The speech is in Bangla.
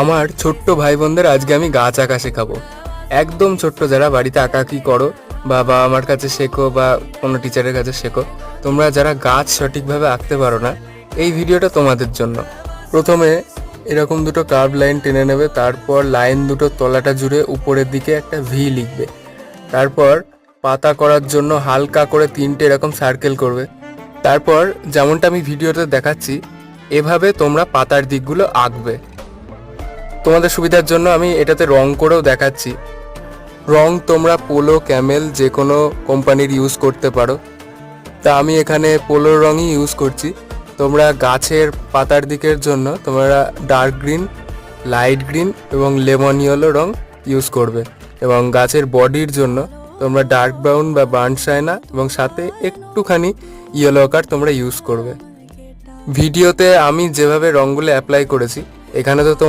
আমার ছোট্ট ভাই বোনদের আজকে আমি গাছ আঁকা শেখাবো। একদম ছোট্ট যারা বাড়িতে আঁকাআঁকি করো বা বাবা আমার কাছে শেখো বা কোনো টিচারের কাছে শেখো, তোমরা যারা গাছ সঠিকভাবে আঁকতে পারো না, এই ভিডিওটা তোমাদের জন্য। প্রথমে এরকম দুটো কার্ভ লাইন টেনে নেবে, তারপর লাইন দুটো তলাটা জুড়ে উপরের দিকে একটা ভি লিখবে। তারপর পাতা করার জন্য হালকা করে 3টে এরকম সার্কেল করবে। তারপর যেমনটা আমি ভিডিওতে দেখাচ্ছি এভাবে তোমরা পাতার দিকগুলো আঁকবে। তোমাদের সুবিধার জন্য আমি এটাতে রং করেও দেখাচ্ছি। রং তোমরা পোলো, ক্যামেল যে কোনো কোম্পানির ইউজ করতে পারো। তা আমি এখানে পোলোর রঙই ইউজ করছি। তোমরা গাছের পাতার দিকের জন্য তোমরা ডার্ক গ্রিন, লাইট গ্রিন এবং লেমন ইয়েলো রং ইউজ করবে, এবং গাছের বডির জন্য তোমরা ডার্ক ব্রাউন বা বার্ন সাইনা এবং সাথে একটুখানি ইয়েলো কার তোমরা ইউজ করবে। ভিডিওতে আমি যেভাবে রঙগুলো অ্যাপ্লাই করেছি, এখানে তো তোমার